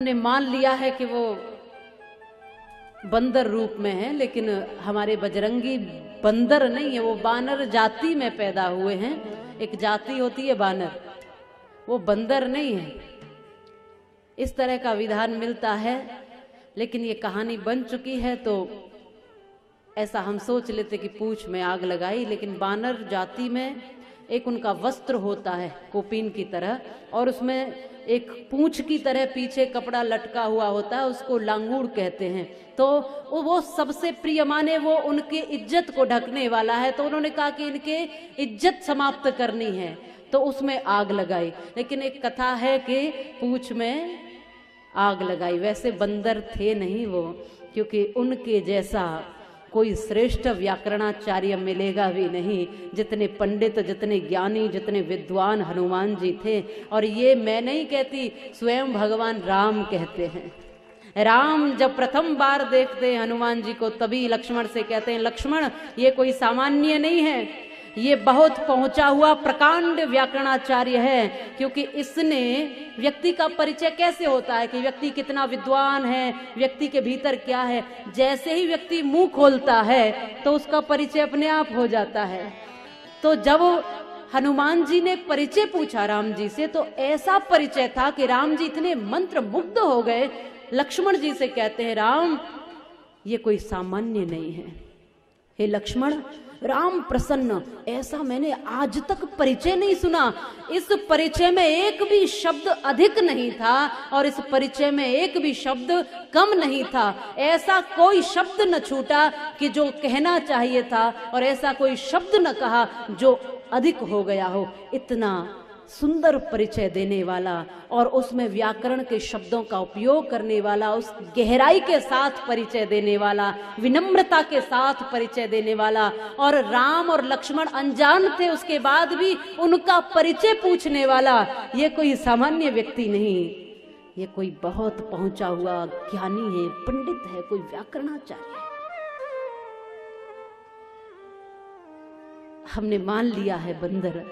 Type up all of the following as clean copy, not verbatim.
ने मान लिया है कि वो बंदर रूप में है, लेकिन हमारे बजरंगी बंदर नहीं है, वो बानर जाति में पैदा हुए हैं। एक जाति होती है बानर, वो बंदर नहीं है। इस तरह का विधान मिलता है, लेकिन ये कहानी बन चुकी है तो ऐसा हम सोच लेते कि पूंछ में आग लगाई, लेकिन बानर जाति में एक उनका वस्त्र होता है कोपीन की तरह, और उसमें एक पूंछ की तरह पीछे कपड़ा लटका हुआ होता है, उसको लांगूड़ कहते हैं। तो वो सबसे प्रिय माने, वो उनकी इज्जत को ढकने वाला है, तो उन्होंने कहा कि इनके इज्जत समाप्त करनी है, तो उसमें आग लगाई। लेकिन एक कथा है कि पूंछ में आग लगाई, वैसे बंदर थे नहीं वो, क्योंकि उनके जैसा कोई श्रेष्ठ व्याकरणाचार्य मिलेगा भी नहीं। जितने पंडित, जितने ज्ञानी, जितने विद्वान हनुमान जी थे, और ये मैं नहीं कहती, स्वयं भगवान राम कहते हैं। राम जब प्रथम बार देखते हैं हनुमान जी को, तभी लक्ष्मण से कहते हैं, लक्ष्मण ये कोई सामान्य नहीं है, ये बहुत पहुंचा हुआ प्रकांड व्याकरणाचार्य है। क्योंकि इसने व्यक्ति का परिचय कैसे होता है कि व्यक्ति कितना विद्वान है, व्यक्ति के भीतर क्या है, जैसे ही व्यक्ति मुंह खोलता है तो उसका परिचय अपने आप हो जाता है। तो जब हनुमान जी ने परिचय पूछा राम जी से, तो ऐसा परिचय था कि राम जी इतने मंत्र मुग्ध हो गए। लक्ष्मण जी से कहते हैं, राम ये कोई सामान्य नहीं है, हे लक्ष्मण राम प्रसन्न, ऐसा मैंने आज तक परिचय नहीं सुना। इस परिचय में एक भी शब्द अधिक नहीं था और इस परिचय में एक भी शब्द कम नहीं था। ऐसा कोई शब्द न छूटा कि जो कहना चाहिए था, और ऐसा कोई शब्द न कहा जो अधिक हो गया हो। इतना सुंदर परिचय देने वाला और उसमें व्याकरण के शब्दों का उपयोग करने वाला, उस गहराई के साथ परिचय देने वाला, विनम्रता के साथ परिचय देने वाला, और राम और लक्ष्मण अनजान थे उसके बाद भी उनका परिचय पूछने वाला, ये कोई सामान्य व्यक्ति नहीं, ये कोई बहुत पहुंचा हुआ ज्ञानी है, पंडित है, कोई व्याकरणाचार्य है। हमने मान लिया है बंदर,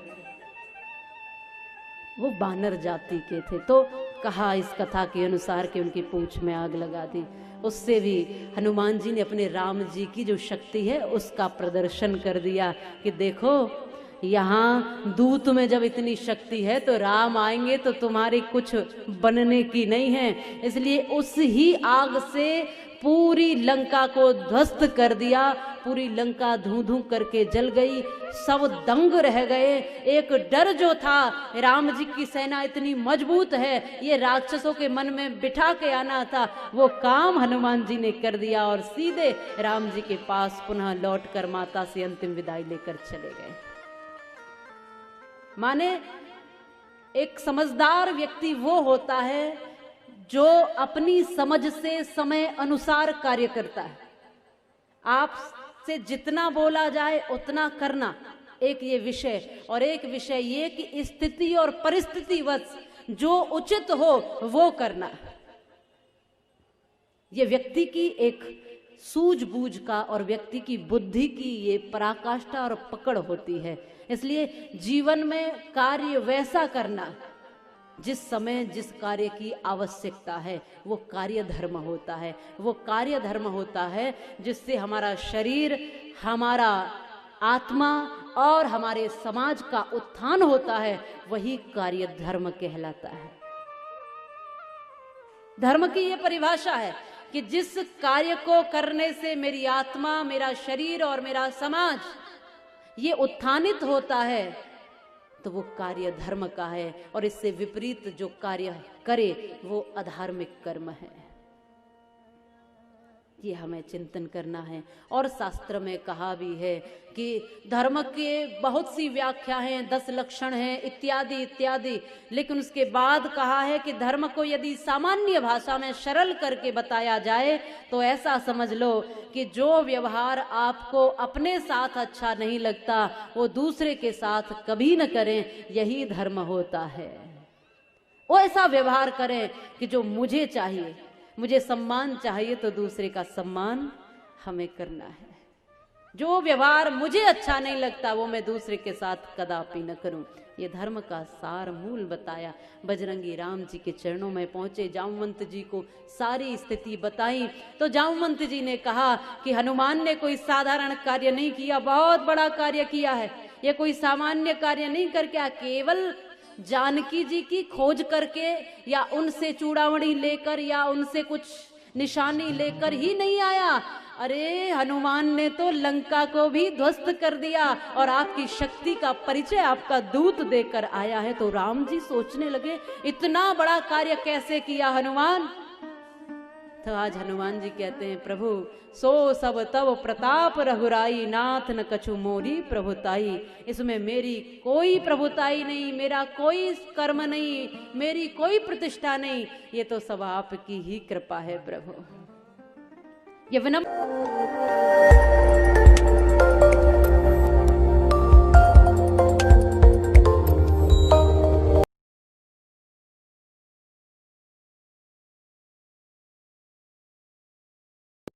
वो बानर जाति के थे, तो कहा इस कथा के अनुसार कि उनकी पूंछ में आग लगा दी। उससे भी हनुमान जी ने अपने राम जी की जो शक्ति है उसका प्रदर्शन कर दिया कि देखो, यहाँ दूत में जब इतनी शक्ति है तो राम आएंगे तो तुम्हारी कुछ बनने की नहीं है। इसलिए उस ही आग से पूरी लंका को ध्वस्त कर दिया। पूरी लंका धूं धूं करके जल गई, सब दंग रह गए। एक डर जो था, राम जी की सेना इतनी मजबूत है, ये राक्षसों के मन में बिठा के आना था, वो काम हनुमान जी ने कर दिया और सीधे राम जी के पास पुनः लौटकर माता से अंतिम विदाई लेकर चले गए। माने एक समझदार व्यक्ति वो होता है जो अपनी समझ से समय अनुसार कार्य करता है। आपसे जितना बोला जाए उतना करना एक ये विषय, और एक विषय ये कि स्थिति और परिस्थितिवश जो उचित हो वो करना। ये व्यक्ति की एक सूझबूझ का और व्यक्ति की बुद्धि की ये पराकाष्ठा और पकड़ होती है। इसलिए जीवन में कार्य वैसा करना जिस समय जिस कार्य की आवश्यकता है, वो कार्य धर्म होता है। वो कार्य धर्म होता है जिससे हमारा शरीर, हमारा आत्मा और हमारे समाज का उत्थान होता है, वही कार्य धर्म कहलाता है। धर्म की ये परिभाषा है कि जिस कार्य को करने से मेरी आत्मा, मेरा शरीर और मेरा समाज ये उत्थानित होता है, तो वो कार्य धर्म का है, और इससे विपरीत जो कार्य करे वो अधार्मिक कर्म है। ये हमें चिंतन करना है। और शास्त्र में कहा भी है कि धर्म के बहुत सी व्याख्या हैं, 10 लक्षण हैं, इत्यादि इत्यादि, लेकिन उसके बाद कहा है कि धर्म को यदि सामान्य भाषा में सरल करके बताया जाए तो ऐसा समझ लो कि जो व्यवहार आपको अपने साथ अच्छा नहीं लगता वो दूसरे के साथ कभी न करें, यही धर्म होता है। वो ऐसा व्यवहार करें कि जो मुझे चाहिए, मुझे सम्मान चाहिए तो दूसरे का सम्मान हमें करना है। जो व्यवहार मुझे अच्छा नहीं लगता वो मैं दूसरे के साथ कदापि न करूं। ये धर्म का सार मूल बताया। बजरंगी राम जी के चरणों में पहुंचे, जामवंत जी को सारी स्थिति बताई। तो जामवंत जी ने कहा कि हनुमान ने कोई साधारण कार्य नहीं किया, बहुत बड़ा कार्य किया है। ये कोई सामान्य कार्य नहीं करके केवल जानकी जी की खोज करके या उनसे चूड़ामणि लेकर या उनसे कुछ निशानी लेकर ही नहीं आया। अरे हनुमान ने तो लंका को भी ध्वस्त कर दिया और आपकी शक्ति का परिचय आपका दूत देकर आया है। तो राम जी सोचने लगे इतना बड़ा कार्य कैसे किया हनुमान। तो आज हनुमान जी कहते हैं प्रभु सो सब तब प्रताप रघुराई, नाथ न कछु मोरी प्रभुताई। इसमें मेरी कोई प्रभुताई नहीं, मेरा कोई कर्म नहीं, मेरी कोई प्रतिष्ठा नहीं, ये तो सब आपकी ही कृपा है प्रभु। ये विनम्र